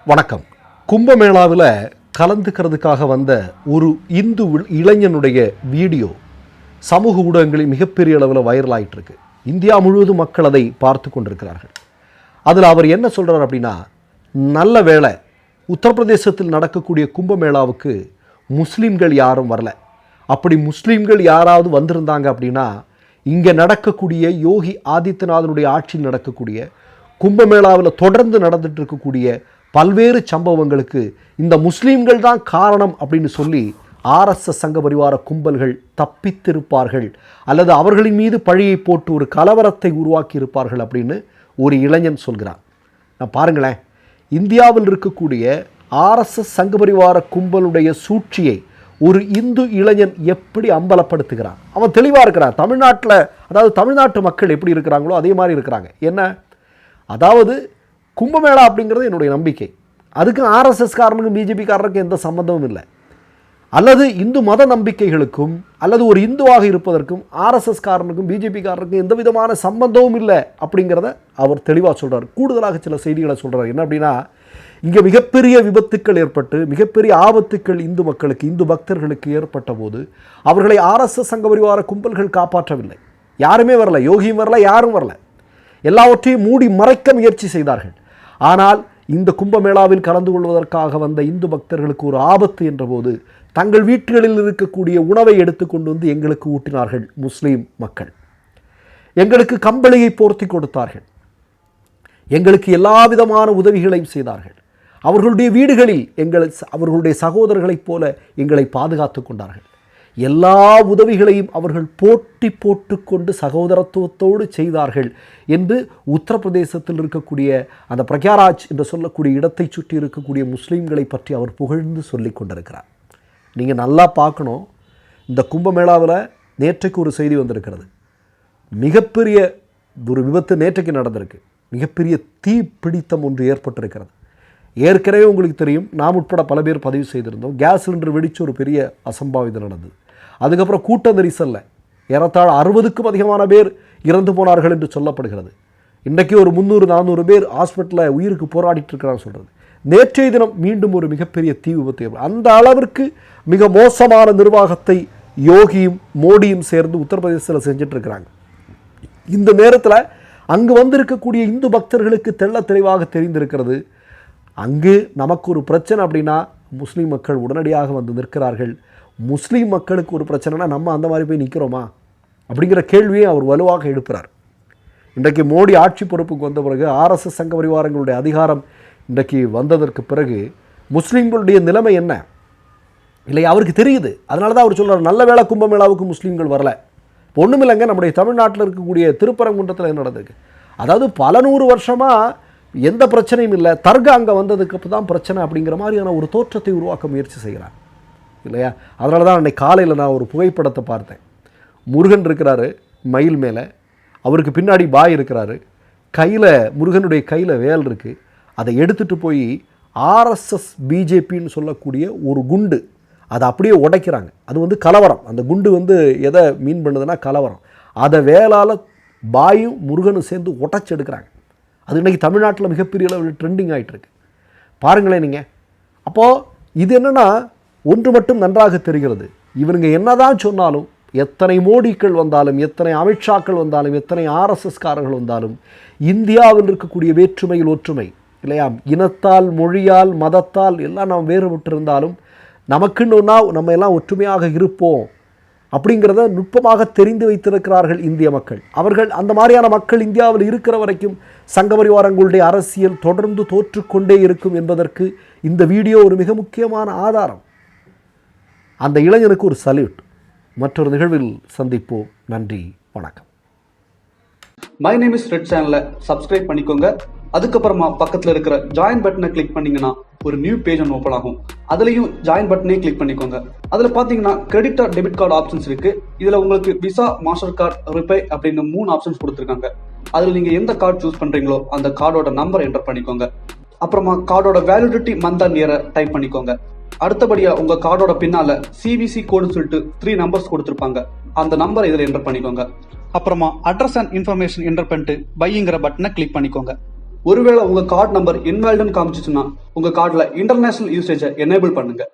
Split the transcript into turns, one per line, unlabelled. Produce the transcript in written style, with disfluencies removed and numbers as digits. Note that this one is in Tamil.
வணக்கம். கும்பமேளாவில் கலந்துக்கிறதுக்காக வந்த ஒரு இந்து இளைஞனுடைய வீடியோ சமூக ஊடகங்களில் மிகப்பெரிய அளவில் வைரல் ஆகிட்டு இருக்கு. இந்தியா முழுவதும் மக்கள் அதை பார்த்து கொண்டிருக்கிறார்கள். அதில் அவர் என்ன சொல்கிறார் அப்படின்னா, நல்ல வேளை உத்தரப்பிரதேசத்தில் நடக்கக்கூடிய கும்பமேளாவுக்கு முஸ்லீம்கள் யாரும் வரல. அப்படி முஸ்லீம்கள் யாராவது வந்திருந்தாங்க அப்படின்னா இங்கே நடக்கக்கூடிய யோகி ஆதித்யநாதனுடைய ஆட்சியில் நடக்கக்கூடிய கும்பமேளாவில் தொடர்ந்து நடந்துட்டு இருக்கக்கூடிய பல்வேறு சம்பவங்களுக்கு இந்த முஸ்லீம்கள் தான் காரணம் அப்படின்னு சொல்லி ஆர்எஸ்எஸ் சங்க பரிவார கும்பல்கள் தப்பித்திருப்பார்கள் அல்லது அவர்களின் மீது பழியை போட்டு ஒரு கலவரத்தை உருவாக்கி இருப்பார்கள் அப்படின்னு ஒரு இளைஞன் சொல்கிறான். நான் பாருங்களேன், இந்தியாவில் இருக்கக்கூடிய ஆர்எஸ்எஸ் சங்க பரிவார கும்பலுடைய சூழ்ச்சியை ஒரு இந்து இளைஞன் எப்படி அம்பலப்படுத்துகிறான். அவன் தெளிவாக இருக்கிறான். தமிழ்நாட்டில், அதாவது தமிழ்நாட்டு மக்கள் எப்படி இருக்கிறாங்களோ அதே மாதிரி இருக்கிறாங்க. என்ன, அதாவது கும்பமேளா அப்படிங்கிறது என்னுடைய நம்பிக்கை. அதுக்கு ஆர்எஸ்எஸ் காரனுக்கும் பிஜேபி காரனுக்கும் எந்த சம்பந்தமும் இல்லை. அல்லது இந்து மத நம்பிக்கைகளுக்கும் அல்லது ஒரு இந்துவாக இருப்பதற்கும் ஆர்எஸ்எஸ் காரனுக்கும் பிஜேபி காரனுக்கும் எந்த விதமான சம்பந்தமும் இல்லை அப்படிங்கிறத அவர் தெளிவாக சொல்கிறார். கூடுதலாக சில செய்திகளை சொல்கிறார். என்ன அப்படின்னா, இங்கே மிகப்பெரிய விபத்துக்கள் ஏற்பட்டு மிகப்பெரிய ஆபத்துக்கள் இந்து மக்களுக்கு, இந்து பக்தர்களுக்கு ஏற்பட்ட போது அவர்களை ஆர்எஸ்எஸ் சங்க பரிவார கும்பல்கள் காப்பாற்றவில்லை. யாருமே வரல, யோகியும் வரல, யாரும் வரல. எல்லாவற்றையும் மூடி மறைக்க முயற்சி செய்தார்கள். ஆனால் இந்த கும்பமேளாவில் கலந்து கொள்வதற்காக வந்த இந்து பக்தர்களுக்கு ஒரு ஆபத்து என்ற போது தங்கள் வீடுகளில் இருக்கக்கூடிய உணவை எடுத்துக்கொண்டு வந்து எங்களுக்கு ஊட்டினார்கள் முஸ்லீம் மக்கள். எங்களுக்கு கம்பளியை போர்த்தி கொடுத்தார்கள். எங்களுக்கு எல்லா விதமான உதவிகளையும் செய்தார்கள். அவர்களுடைய வீடுகளில் அவர்களுடைய சகோதரர்களைப் போல எங்களை பாதுகாத்து கொண்டார்கள். எல்லா உதவிகளையும் அவர்கள் போட்டி போட்டுக்கொண்டு சகோதரத்துவத்தோடு செய்தார்கள் என்று உத்தரப்பிரதேசத்தில் இருக்கக்கூடிய அந்த பிரக்யாராஜ் என்று சொல்லக்கூடிய இடத்தை சுற்றி இருக்கக்கூடிய முஸ்லீம்களை பற்றி அவர் புகழ்ந்து சொல்லி கொண்டிருக்கிறார். நீங்கள் நல்லா பார்க்கணும். இந்த கும்பமேளாவில் நேற்றைக்கு ஒரு செய்தி வந்திருக்கிறது. மிகப்பெரிய ஒரு விபத்து நேற்றைக்கு நடந்திருக்கு. மிகப்பெரிய தீ பிடித்தம் ஒன்று ஏற்பட்டிருக்கிறது. ஏற்கனவே உங்களுக்கு தெரியும், நாம் உட்பட பல பேர் பதிவு செய்திருந்தோம். கேஸ் சிலிண்டர் வெடித்து ஒரு பெரிய அசம்பாவிதம் நடந்தது. அதுக்கப்புறம் கூட்ட நெரிசலில் ஏறத்தாழ 60க்கும் அதிகமான பேர் இறந்து போனார்கள் என்று சொல்லப்படுகிறது. இன்றைக்கி ஒரு 300-400 பேர் ஹாஸ்பிட்டலில் உயிருக்கு போராடிட்டு இருக்கிறாங்க சொல்கிறது. நேற்றைய தினம் மீண்டும் ஒரு மிகப்பெரிய தீ விபத்து. அந்த அளவிற்கு மிக மோசமான நிர்வாகத்தை யோகியும் மோடியும் சேர்ந்து உத்தரப்பிரதேசத்தில் செஞ்சுட்டு இருக்கிறாங்க. இந்த நேரத்தில் அங்கு வந்திருக்கக்கூடிய இந்து பக்தர்களுக்கு தெள்ள தெளிவாக தெரிந்திருக்கிறது, அங்கு நமக்கு ஒரு பிரச்சனை அப்படின்னா முஸ்லீம் மக்கள் உடனடியாக வந்து நிற்கிறார்கள். முஸ்லீம் மக்களுக்கு ஒரு பிரச்சனைனா நம்ம அந்த மாதிரி போய் நிற்கிறோமா அப்படிங்கிற கேள்வியை அவர் வலுவாக எழுப்புகிறார். இன்றைக்கு மோடி ஆட்சி பொறுப்புக்கு வந்த பிறகு ஆர்எஸ்எஸ் சங்க பரிவாரங்களுடைய அதிகாரம் இன்றைக்கு வந்ததற்கு பிறகு முஸ்லீம்களுடைய நிலைமை என்ன இல்லை அவருக்கு தெரியுது. அதனால தான் அவர் சொல்கிறார், நல்ல வேளை கும்பமேளாவுக்கு முஸ்லீம்கள் வரல. ஒன்றும் இல்லைங்க, நம்முடைய தமிழ்நாட்டில் இருக்கக்கூடிய திருப்பரங்குன்றத்தில் என்ன நடந்திருக்கு, அதாவது பல 100 வருஷமாக எந்த பிரச்சனையும் இல்லை, தர்கா அங்கே வந்ததுக்கு தான் பிரச்சனை அப்படிங்கிற மாதிரியான ஒரு தோற்றத்தை உருவாக்க முயற்சி செய்கிறார் இல்லையா. அதனால தான் அன்றைக்கி காலையில் நான் ஒரு புகைப்படத்தை பார்த்தேன். முருகன் இருக்கிறாரு மயில் மேலே, அவருக்கு பின்னாடி பாய் இருக்கிறாரு, கையில் முருகனுடைய கையில் வேல் இருக்குது. அதை எடுத்துகிட்டு போய் ஆர்எஸ்எஸ் பிஜேபின்னு சொல்லக்கூடிய ஒரு குண்டு அதை அப்படியே உடைக்கிறாங்க. அது கலவரம். அந்த குண்டு எதை மீன் பண்ணுதுன்னா கலவரம். அதை வேலால் பாயும் முருகனும் சேர்ந்து உடைச்சி எடுக்கிறாங்க. அது இன்றைக்கி தமிழ்நாட்டில் மிகப்பெரிய அளவில் ட்ரெண்டிங் ஆகிட்டுருக்கு. பாருங்களேன் நீங்கள். அப்போது இது என்னென்னா, ஒன்று மட்டும் நன்றாக தெரிகிறது, இவனுங்க என்ன தான் சொன்னாலும், எத்தனை மோடிக்கள் வந்தாலும், எத்தனை அமித்ஷாக்கள் வந்தாலும், எத்தனை ஆர்எஸ்எஸ்காரர்கள் வந்தாலும், இந்தியாவில் இருக்கக்கூடிய வேற்றுமையில் ஒற்றுமை இல்லையா, இனத்தால், மொழியால், மதத்தால் எல்லாம் நாம் வேறுபட்டு இருந்தாலும் நமக்குன்னு ஒன்றா நம்ம எல்லாம் ஒற்றுமையாக இருப்போம் அப்படிங்கிறத நுட்பமாக தெரிந்து வைத்திருக்கிறார்கள் இந்திய மக்கள். அவர்கள் அந்த மாதிரியான மக்கள் இந்தியாவில் இருக்கிற வரைக்கும் சங்க பரிவாரங்களுடைய அரசியல் தொடர்ந்து தோற்றுக்கொண்டே இருக்கும் என்பதற்கு இந்த வீடியோ ஒரு மிக முக்கியமான ஆதாரம். அந்த இளைஞனுக்கு ஒரு சல்யூட். மற்றொரு நிகழ்வில் சந்திப்போம். நன்றி, வணக்கம்.
மை நேம் இஸ் ரெட் சேனலை சப்ஸ்கிரைப் பண்ணிக்கோங்க. அதுக்கப்புறமா பக்கத்தில் இருக்கிற ஜாயின் பட்டனை கிளிக் பண்ணீங்கன்னா ஒரு நியூ பேஜ் ஒன்று ஓப்பன் ஆகும். அதுலேயும் ஜாயின் பட்டனே கிளிக் பண்ணிக்கோங்க. அதில் பார்த்தீங்கன்னா credit R debit card options இருக்கு. இதில் உங்களுக்கு விசா, மாஸ்டர் கார்டு, ரிப்பே அப்படின்னு 3 ஆப்ஷன்ஸ் கொடுத்துருக்காங்க. அதில் நீங்கள் எந்த கார்டு சூஸ் பண்ணுறீங்களோ அந்த கார்டோட நம்பர் என்டர் பண்ணிக்கோங்க. அப்புறமா கார்டோட வேலிடிட்டி மந்த் அண்ட் இயரை டைப் பண்ணிக்கோங்க. அடுத்தபடியா உங்க கார்டோட பின்னால சிவிசி கோடுன்னு சொல்லிட்டு 3 நம்பர்ஸ் கொடுத்துருப்பாங்க. அந்த நம்பர் இதில் என்டர் பண்ணிக்கோங்க. அப்புறமா அட்ரஸ் அண்ட் இன்ஃபர்மேஷன் என்டர் பண்ணிட்டு பைங்கிற பட்டனை கிளிக் பண்ணிக்கோங்க. ஒருவேளை உங்க கார்டு நம்பர் இன்வாலிட்னு காமிச்சிச்சுன்னா உங்க கார்டுல இன்டர்நேஷனல் யூசேஜை எனேபிள் பண்ணுங்க.